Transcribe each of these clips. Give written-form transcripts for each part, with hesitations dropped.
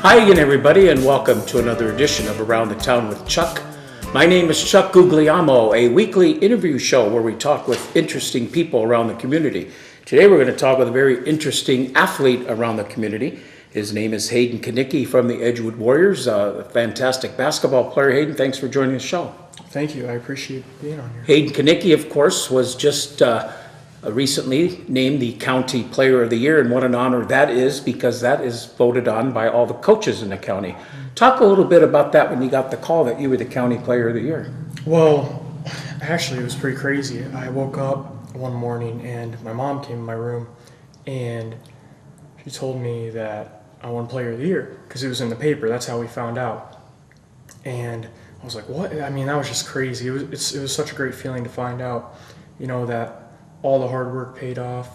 Hi again, everybody, and welcome to another edition of Around the Town with Chuck. My name is Chuck Guglielmo, a weekly interview show where we talk with interesting people around the community. Today we're going to talk with a very interesting athlete around the community. His name is Hayden Kanicki from the Edgewood Warriors, a fantastic basketball player. Hayden, thanks for joining the show. Thank you. I appreciate being on here. Hayden Kanicki, of course, was just recently named the County Player of the Year, and what an honor that is, because that is voted on by all the coaches in the county. Talk a little bit about that when you got the call that you were the County Player of the Year. Well, actually, it was pretty crazy. I woke up one morning and my mom came in my room and she told me that I won Player of the Year because it was in the paper. That's how we found out. And I was like, what? I mean, that was just crazy. It was such a great feeling to find out, that all the hard work paid off,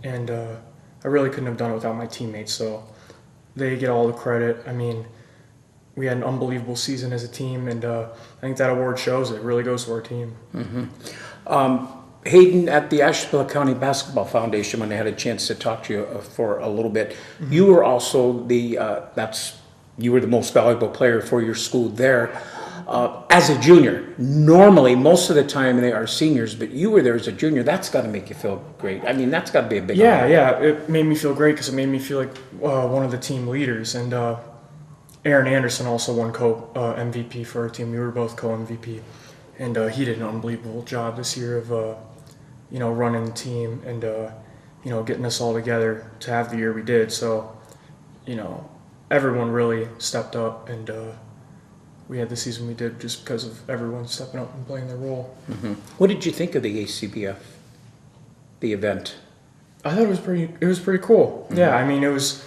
and I really couldn't have done it without my teammates, so they get all the credit. I mean, we had an unbelievable season as a team, and I think that award shows it. It really goes to our team. Mm-hmm. Hayden, at the Ashtabula County Basketball Foundation, when I had a chance to talk to you for a little bit, mm-hmm. You were also you were the most valuable player for your school there. As a junior, normally most of the time they are seniors, but you were there as a junior. That's got to make you feel great. I mean, that's got to be a big honor. Yeah, it made me feel great because it made me feel like one of the team leaders. And Aaron Anderson also won co-MVP for our team. We were both co-MVP, and he did an unbelievable job this year of running the team and getting us all together to have the year we did. So everyone really stepped up, and we had the season we did just because of everyone stepping up and playing their role. Mm-hmm. What did you think of the ACBF, the event? I thought it was pretty cool. Mm-hmm. Yeah, I mean, it was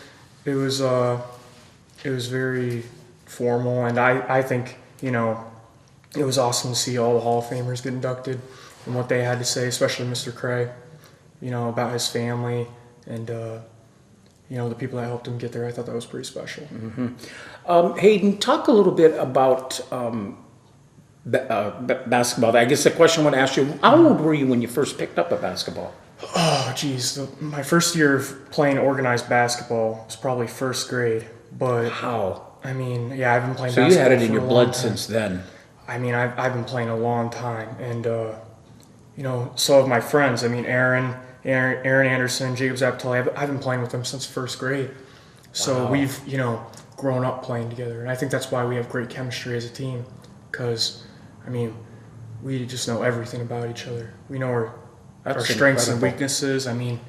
very formal, and I think it was awesome to see all the Hall of Famers get inducted and what they had to say, especially Mr. Cray, about his family and the people that helped him get there. I thought that was pretty special. Mm-hmm. Hayden, talk a little bit about basketball. I guess the question I want to ask you, how old were you when you first picked up a basketball? Oh, geez. My first year of playing organized basketball was probably first grade. But how? I mean, yeah, I've been playing basketball. So you had it in your blood since then. I mean, I've been playing a long time. And, so have my friends. I mean, Aaron Anderson, Jacob Zapatelli, I've been playing with them since first grade. So we've, grown up playing together. And I think that's why we have great chemistry as a team. Because, I mean, we just know everything about each other. We know our strengths and weaknesses. I mean,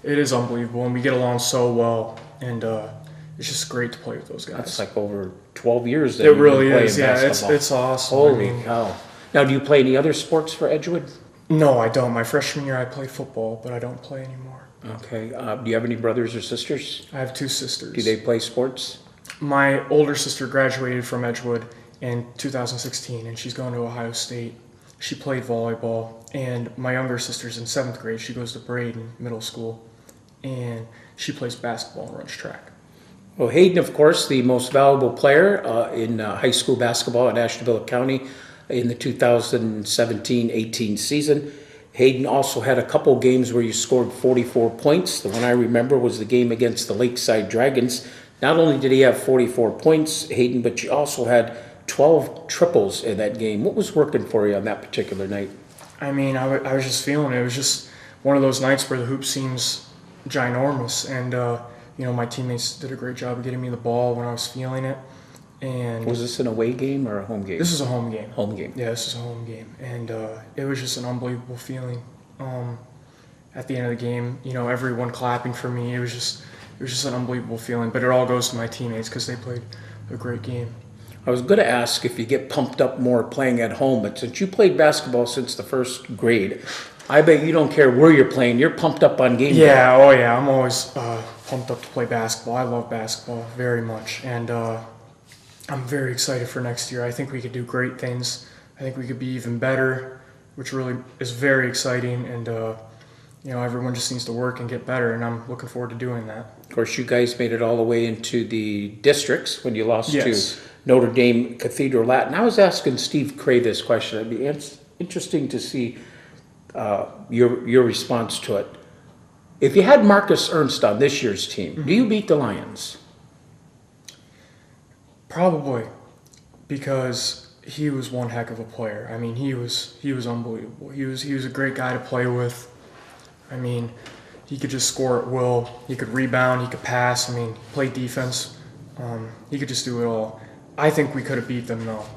it is unbelievable. And we get along so well. And it's just great to play with those guys. That's like over 12 years. It really is. Yeah, it's awesome. Holy cow. Now, do you play any other sports for Edgewood? No, I don't. My freshman year I played football, but I don't play anymore. Okay. Do you have any brothers or sisters? I have two sisters. Do they play sports? My older sister graduated from Edgewood in 2016, and she's going to Ohio State. She played volleyball. And my younger sister's in 7th grade. She goes to Braden Middle School, and she plays basketball and runs track. Well, Hayden, of course, the most valuable player in high school basketball in Ashtabula County in the 2017-18 season. Hayden also had a couple games where you scored 44 points. The one I remember was the game against the Lakeside Dragons. Not only did he have 44 points, Hayden, but you also had 12 triples in that game. What was working for you on that particular night? I mean, I was just feeling it. It was just one of those nights where the hoop seems ginormous, and my teammates did a great job of getting me the ball when I was feeling it. And was this an away game or a home game? This is a home game. Home game. Yeah, this is a home game. And it was just an unbelievable feeling. At the end of the game, everyone clapping for me. It was just an unbelievable feeling. But it all goes to my teammates because they played a great game. I was going to ask if you get pumped up more playing at home, but since you played basketball since the first grade, I bet you don't care where you're playing. You're pumped up on game day. Yeah, oh yeah. I'm always pumped up to play basketball. I love basketball very much. And I'm very excited for next year. I think we could do great things. I think we could be even better, which really is very exciting. And, everyone just needs to work and get better, and I'm looking forward to doing that. Of course, you guys made it all the way into the districts when you lost to Notre Dame Cathedral Latin. I was asking Steve Cray this question. It'd be interesting to see your response to it. If you had Marcus Ernst on this year's team, do you beat the Lions? Probably because he was one heck of a player. I mean, he was unbelievable. He was a great guy to play with. I mean, he could just score at will. He could rebound. He could pass. I mean, he played defense. He could just do it all. I think we could have beat them though,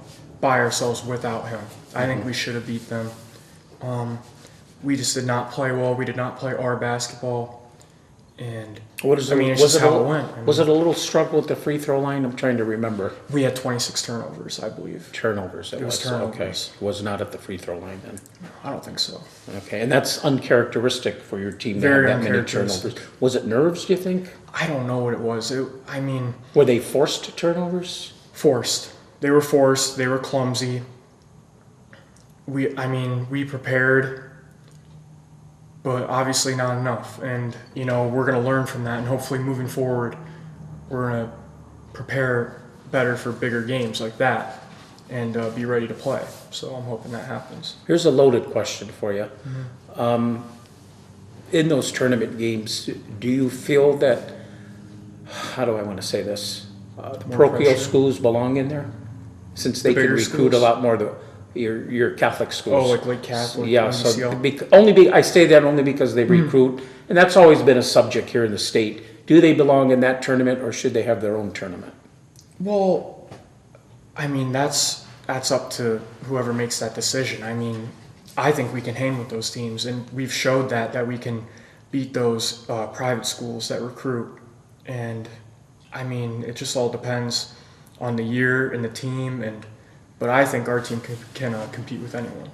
by ourselves without him. I think we should have beat them. We just did not play well. We did not play our basketball. And It's just how it went. Was it a little struggle at the free throw line? I'm trying to remember. We had 26 turnovers, I believe. Turnovers, it was. turnovers. Okay. Was not at the free throw line then. I don't think so. Okay, and that's uncharacteristic for your team to Very have that many uncharacteristic. turnovers. Was it nerves, do you think? I don't know what it was. Were they forced turnovers? Forced. They were forced. They were clumsy. We prepared, but obviously not enough. And, we're going to learn from that. And hopefully moving forward, we're going to prepare better for bigger games like that and be ready to play. So I'm hoping that happens. Here's a loaded question for you. In those tournament games, do you feel that, how do I want to say this, the parochial pressure? schools belong in there? Since they can bigger recruit schools? a lot more, your Catholic schools. Oh, like Lake Catholic? Yeah, so NCL? I say that only because they recruit, and that's always been a subject here in the state. Do they belong in that tournament, or should they have their own tournament? Well, that's up to whoever makes that decision. I think we can hang with those teams, and we've showed that we can beat those private schools that recruit. And it just all depends on the year and the team, but I think our team can compete with anyone.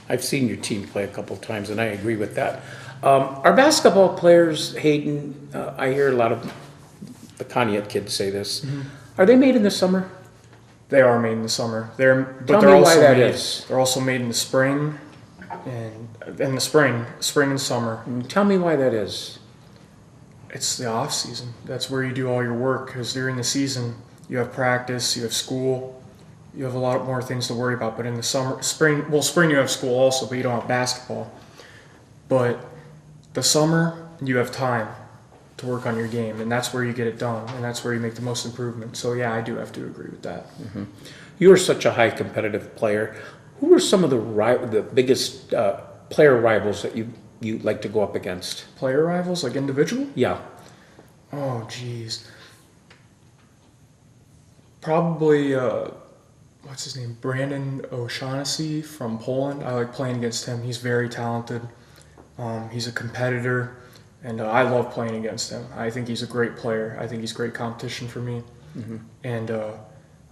I've seen your team play a couple of times, and I agree with that. Our basketball players, Hayden, I hear a lot of the Conneaut kids say this. Are they made in the summer? They are made in the summer. They're also made in the spring, and in the spring and summer. Tell me why that is. It's the off season. That's where you do all your work, because during the season you have practice, you have school, you have a lot more things to worry about. But in the spring you have school also, but you don't have basketball. But the summer you have time to work on your game, and that's where you get it done, and that's where you make the most improvement. So yeah, I do have to agree with that. You are such a high competitive player. Who are some of the biggest player rivals that you like to go up against? Player rivals, like individual? Yeah. Oh, geez. Probably, what's his name? Brandon O'Shaughnessy from Poland. I like playing against him. He's very talented. He's a competitor, and I love playing against him. I think he's a great player. I think he's great competition for me. And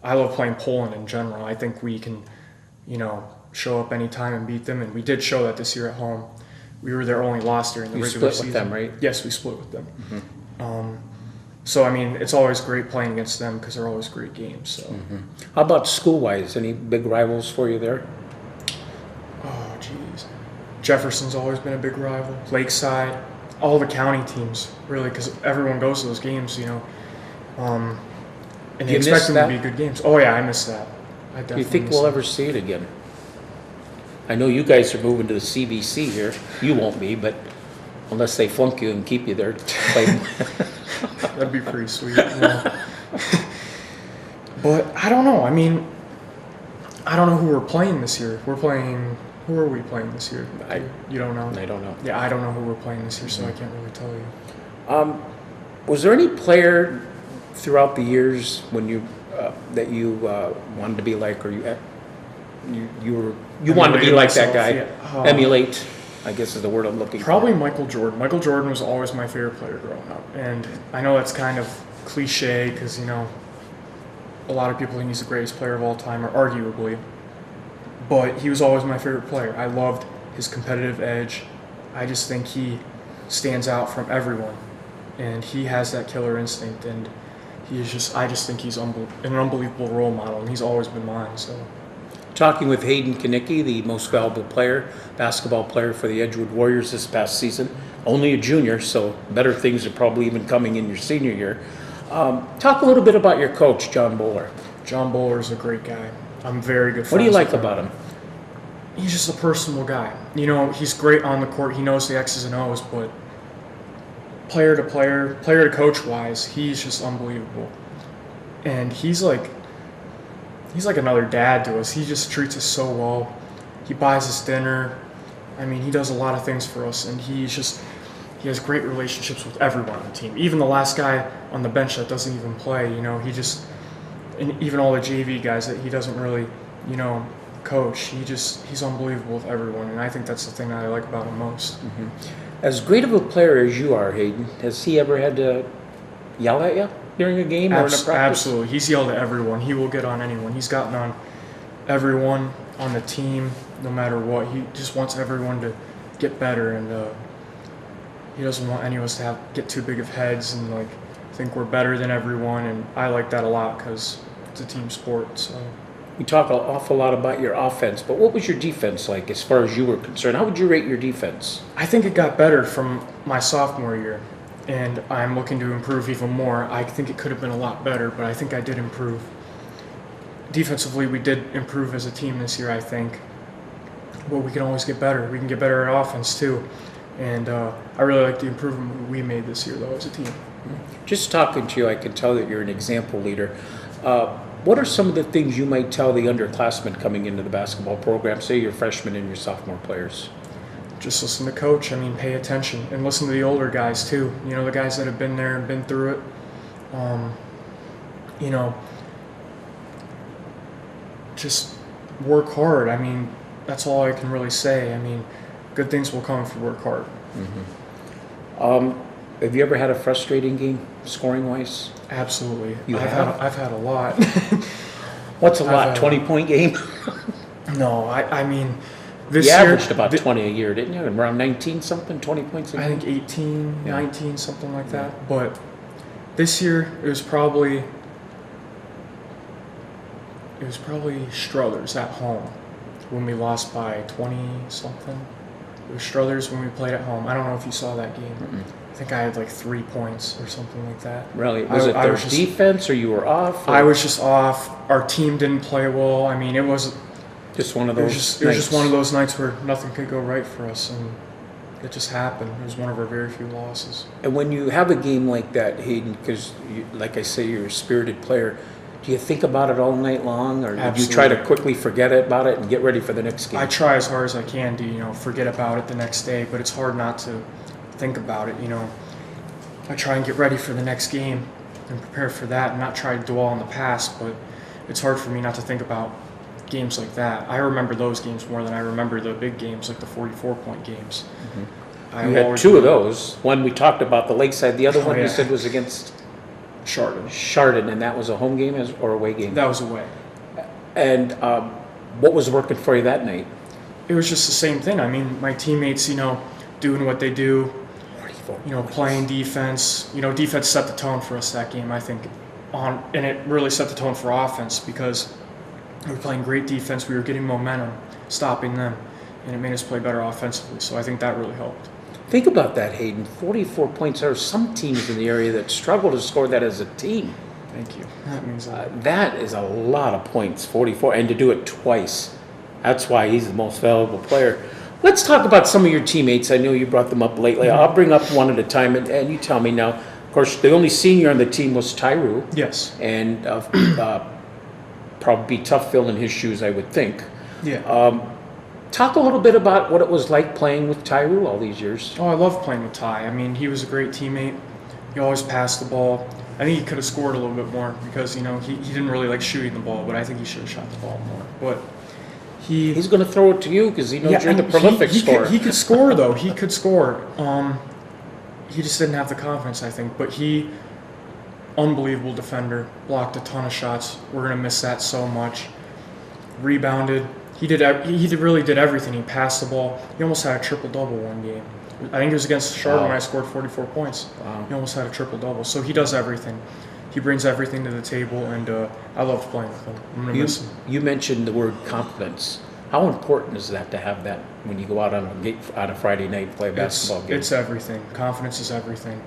I love playing Poland in general. I think we can, show up anytime and beat them, and we did show that this year at home. We were their only loss during the regular season. You split with them, right? Yes, we split with them. So, it's always great playing against them because they're always great games. So. How about school-wise? Any big rivals for you there? Oh, geez. Jefferson's always been a big rival. Lakeside, all the county teams, really, because everyone goes to those games, and they expect them to be good games. Oh, yeah, I miss that. Do you think we'll ever see it again? I know you guys are moving to the CBC here. You won't be, but unless they flunk you and keep you there. That'd be pretty sweet. Yeah. But I don't know. I don't know who we're playing this year. Who are we playing this year? You don't know? I don't know. Yeah, I don't know who we're playing this year, so I can't really tell you. Was there any player throughout the years when you that you wanted to be like, or you wanted to be like that guy? Yeah. Emulate, I guess is the word I'm looking Probably for. Michael Jordan. Michael Jordan was always my favorite player growing up. And I know that's kind of cliche because, a lot of people think he's the greatest player of all time, or arguably. But he was always my favorite player. I loved his competitive edge. I just think he stands out from everyone. And he has that killer instinct. And I just think he's an unbelievable role model. And he's always been mine, so... Talking with Hayden Kanicki, the most valuable basketball player for the Edgewood Warriors this past season. Only a junior, so better things are probably even coming in your senior year. Talk a little bit about your coach, John Bowler. John Bowler is a great guy. I'm very good friends. What do you like with him. about him? He's just a personable guy. He's great on the court. He knows the X's and O's, but player to coach wise, he's just unbelievable. and he's like another dad to us. He just treats us so well. He buys us dinner. I mean, he does a lot of things for us, and he has great relationships with everyone on the team. Even the last guy on the bench that doesn't even play, you know, and even all the JV guys that he doesn't really, you know, coach. He's unbelievable with everyone, and I think that's the thing that I like about him most. Mm-hmm. As great of a player as you are, Hayden, has he ever had to yell at you during a game or in a practice? Absolutely. He's yelled at everyone. He will get on anyone. He's gotten on everyone on the team, no matter what. He just wants everyone to get better, and he doesn't want any of us to get too big of heads and like think we're better than everyone. And I like that a lot because it's a team sport. So we talk an awful lot about your offense, but what was your defense like as far as you were concerned? How would you rate your defense? I think it got better from my sophomore year, and I'm looking to improve even more. I think it could have been a lot better, but I think I did improve. Defensively, we did improve as a team this year, I think. But we can always get better. We can get better at offense, too. And I really like the improvement we made this year, though, as a team. Just talking to you, I can tell that you're an example leader. What are some of the things you might tell the underclassmen coming into the basketball program, say your freshmen and your sophomore players? Just listen to coach. I mean, pay attention. And listen to the older guys, too. You know, the guys that have been there and been through it. You know, just work hard. I mean, that's all I can really say. I mean, good things will come if you work hard. Mm-hmm. Have you ever had a frustrating game, scoring-wise? Absolutely. I've had a lot. What's a lot? 20-point game? No, I mean, this you year... You averaged about 20 a year, didn't you? Around 19-something, 20 points a game? I think 18, 19, something like that. But this year, it was probably Struthers at home when we lost by 20-something. It was Struthers when we played at home. I don't know if you saw that game. Mm-mm. I think I had like 3 points or something like that. Really? Was it their defense or you were off? Or? I was just off. Our team didn't play well. I mean, it was just one of those it was just one of those nights where nothing could go right for us, and it just happened. It was one of our very few losses. And when you have a game like that, Hayden, because like I say, you're a spirited player, do you think about it all night long, or do you try to quickly forget about it and get ready for the next game? I try as hard as I can to, forget about it the next day, but it's hard not to think about it, I try and get ready for the next game and prepare for that and not try to dwell on the past, but it's hard for me not to think about games like that. I remember those games more than I remember the big games, like the 44-point games. Mm-hmm. You had 2 of those. One we talked about, the Lakeside. The other one you said was against... Chardon, and that was a home game or away game? That was away. And what was working for you that night? It was just the same thing. I mean, my teammates, doing what they do, playing defense. Defense set the tone for us that game, I think, and it really set the tone for offense because we were playing great defense. We were getting momentum, stopping them, and it made us play better offensively. So I think that really helped. Think about that, Hayden. 44 points. There are some teams in the area that struggle to score that as a team. Thank you. That means a lot. That is a lot of points, 44, and to do it twice. That's why he's the most valuable player. Let's talk about some of your teammates. I know you brought them up lately. Mm-hmm. I'll bring up one at a time, and you tell me now. Of course, the only senior on the team was Tyroo. Yes. And probably be tough filling his shoes, I would think. Yeah. Talk a little bit about what it was like playing with Tyroo all these years. Oh, I love playing with Ty. I mean, he was a great teammate. He always passed the ball. I think he could have scored a little bit more because, he didn't really like shooting the ball, but I think he should have shot the ball more. But he's going to throw it to you because he knows you're the prolific scorer. He could score, though. He could score. He just didn't have the confidence, I think. But unbelievable defender, blocked a ton of shots. We're going to miss that so much. Rebounded. He really did everything. He passed the ball. He almost had a triple-double one game. I think it was against Chardon when I scored 44 points. Wow. He almost had a triple-double. So he does everything. He brings everything to the table, and I love playing with him. I'm going to miss him. You mentioned the word confidence. How important is that to have that when you go out on a Friday night and play a basketball game? It's everything. Confidence is everything.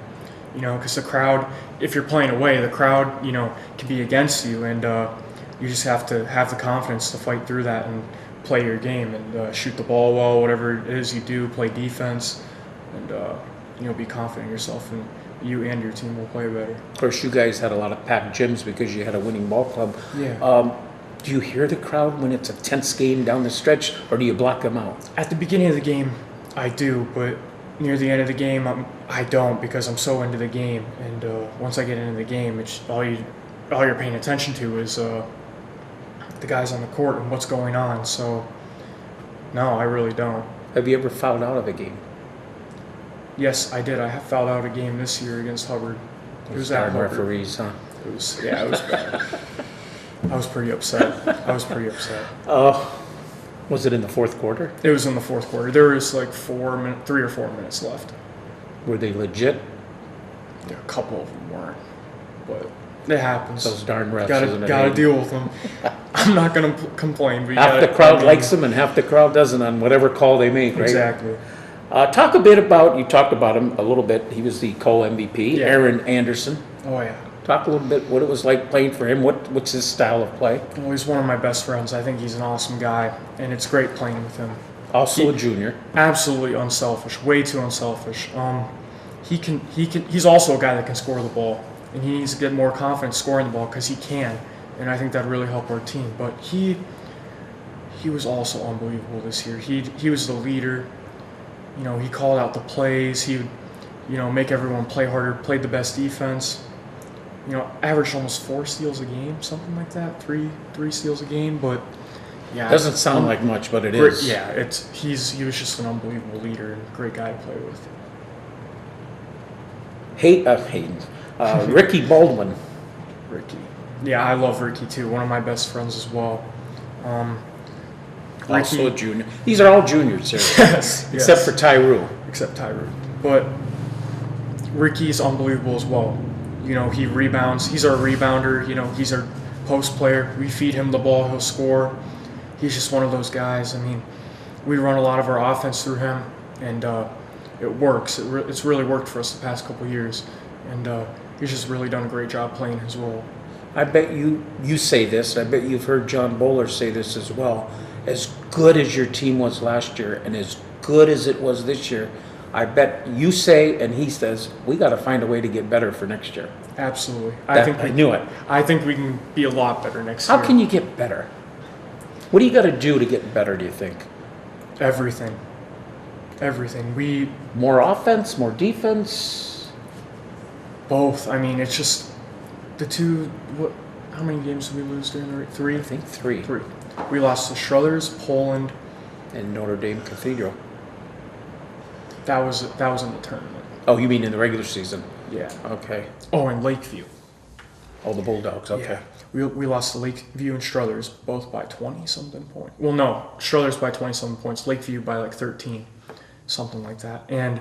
Because the crowd, if you're playing away, the crowd, can be against you, and you just have to have the confidence to fight through that and play your game and shoot the ball well, whatever it is you do, play defense, and be confident in yourself and you and your team will play better. Of course, you guys had a lot of packed gyms because you had a winning ball club. Yeah. Do you hear the crowd when it's a tense game down the stretch, or do you block them out? At the beginning of the game, I do, but near the end of the game, I don't because I'm so into the game. And once I get into the game, it's all you're paying attention to is the guys on the court and what's going on. So, no, I really don't. Have you ever fouled out of a game? Yes, I did. I have fouled out a game this year against Hubbard. It was at Hubbard. Referees, huh? It was bad. I was pretty upset. Was it in the fourth quarter? It was in the fourth quarter. There was like 3 or 4 minutes left. Were they legit? Yeah, a couple of them weren't, but it happens. Those darn refs, isn't it? Gotta deal with them. I'm not gonna complain. But half the crowd likes them and half the crowd doesn't on whatever call they make, right? Exactly. Talk a bit about, you talked about him a little bit. He was the co-MVP, Yeah. Aaron Anderson. Oh yeah. Talk a little bit what it was like playing for him. What's his style of play? Well, he's one of my best friends. I think he's an awesome guy, and it's great playing with him. Also a junior. Absolutely unselfish. Way too unselfish. He's also a guy that can score the ball, and he needs to get more confidence scoring the ball because he can, and I think that really helped our team. But he was also unbelievable this year. He was the leader. You know, he called out the plays. He would, make everyone play harder. Played the best defense. Averaged almost 4 steals a game, something like that. Three steals a game, but yeah, Doesn't sound like much, but it is. Yeah, he was just an unbelievable leader and a great guy to play with. Hayden. Ricky Baldwin. Ricky. Yeah, I love Ricky too. One of my best friends as well. Also a junior. These are all juniors here. Yes. Except for Tyroo. Except Tyroo. But Ricky's unbelievable as well. He rebounds. He's our rebounder. He's our post player. We feed him the ball, he'll score. He's just one of those guys. I mean, we run a lot of our offense through him, and it works. It's really worked for us the past couple years, and he's just really done a great job playing his role. I bet you say this. I bet you've heard John Bowler say this as well. As good as your team was last year and as good as it was this year, I bet you say and he says, we got to find a way to get better for next year. Absolutely. I knew it. I think we can be a lot better next year. How can you get better? What do you got to do to get better, do you think? Everything. More offense, more defense? Both. I mean, it's just the two. How many games did we lose during the 3? I think 3. 3. We lost to Struthers, Poland, And Notre Dame Cathedral. That was in the tournament. Oh, you mean in the regular season? Yeah. Okay. Oh, and Lakeview. Oh, the Bulldogs. Okay. Yeah. We lost to Lakeview and Struthers both by 20-something points. Well, no, Struthers by 20-something points, Lakeview by like 13, something like that. And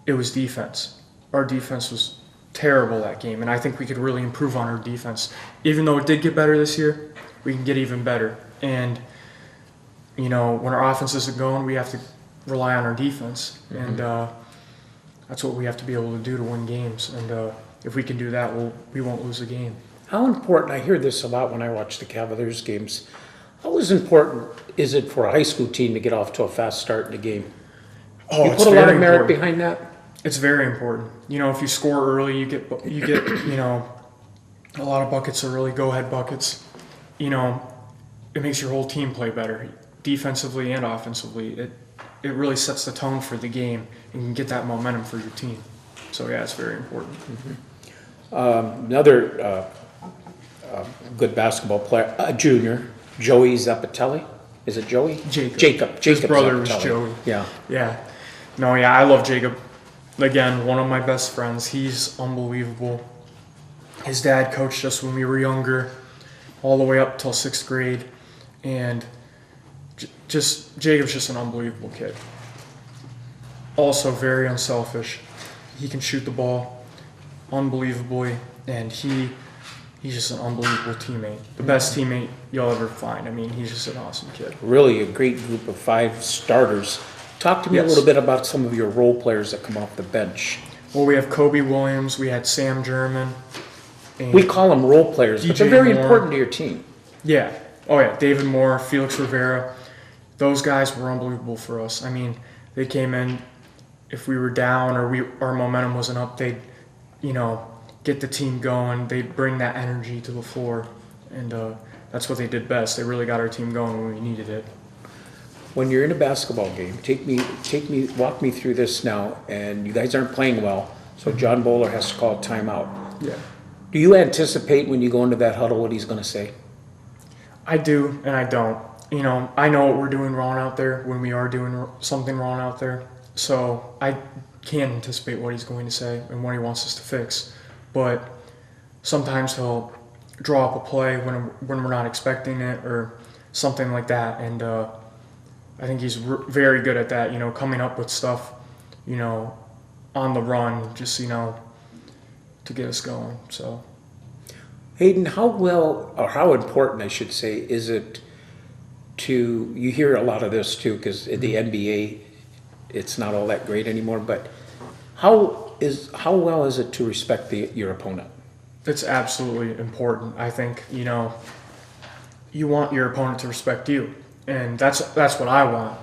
it was defense. Our defense was terrible that game, and I think we could really improve on our defense. Even though it did get better this year, we can get even better. And, when our offense isn't going, we have to rely on our defense. Mm-hmm. And that's what we have to be able to do to win games. And if we can do that, we won't lose a game. How important, I hear this a lot when I watch the Cavaliers games, how important is it for a high school team to get off to a fast start in the game? Oh, you put a lot of merit behind that? It's very important. If you score early, you get a lot of buckets are really go-ahead buckets. It makes your whole team play better, defensively and offensively. It really sets the tone for the game and can get that momentum for your team. So yeah, it's very important. Mm-hmm. Another good basketball player, a junior, Joey Zappatelli. Is it Joey? Jacob. His brother was Joey. Yeah. Yeah. No, yeah, I love Jacob. Again, one of my best friends. He's unbelievable. His dad coached us when we were younger, all the way up till 6th grade. And Jacob's just an unbelievable kid. Also very unselfish. He can shoot the ball unbelievably, and he's just an unbelievable teammate. The best teammate you'll ever find. I mean, he's just an awesome kid. Really a great group of 5 starters. Talk to me a little bit about some of your role players that come off the bench. Well, we have Kobe Williams, we had Sam German. We call them role players, but they're very important to your team. Yeah. Oh, yeah. David Moore, Felix Rivera. Those guys were unbelievable for us. I mean, they came in if we were down or our momentum wasn't up, they'd, get the team going. They'd bring that energy to the floor, and that's what they did best. They really got our team going when we needed it. When you're in a basketball game, walk me through this now, and you guys aren't playing well, so John Bowler has to call a timeout. Yeah. Do you anticipate when you go into that huddle what he's going to say? I do, and I don't. I know what we're doing wrong out there when we are doing something wrong out there. So I can anticipate what he's going to say and what he wants us to fix. But sometimes he'll draw up a play when we're not expecting it or something like that. And I think he's very good at that, coming up with stuff, on the run, just, to get us going. So, Hayden, how important, I should say, is it you hear a lot of this too, because in the NBA, it's not all that great anymore, but how well is it to respect your opponent? It's absolutely important. I think, you want your opponent to respect you, and that's what I want.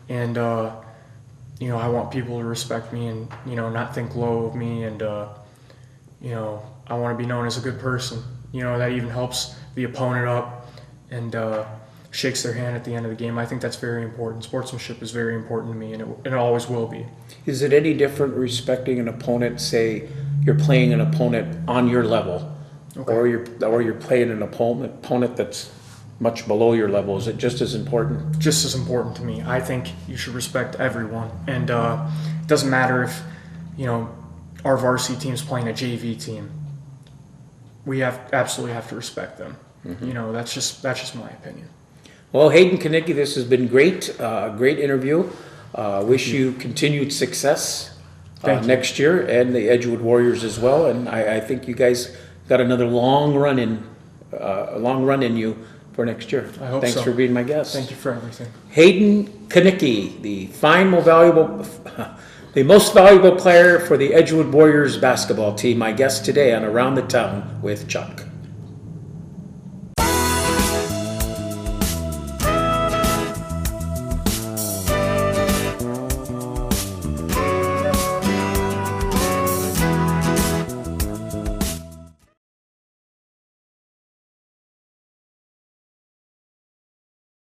And, I want people to respect me and, not think low of me, and, I want to be known as a good person. That even helps the opponent up and shakes their hand at the end of the game. I think that's very important. Sportsmanship is very important to me, and it always will be. Is it any different respecting an opponent, say you're playing an opponent on your level, Okay. or you're playing an opponent that's much below your level? Is it just as important? Just as important to me. I think you should respect everyone, and it doesn't matter if our varsity team's playing a JV team. We absolutely have to respect them. Mm-hmm. That's just my opinion. Well, Hayden Kanicki, this has been great. Great interview. Wish you continued success next year, and the Edgewood Warriors as well. And I think you guys got another long run in you for next year. I hope Thanks so. for being my guest. Thank you for everything. Hayden Kanicki, the most valuable player for the Edgewood Warriors basketball team, my guest today on Around the Town with Chuck.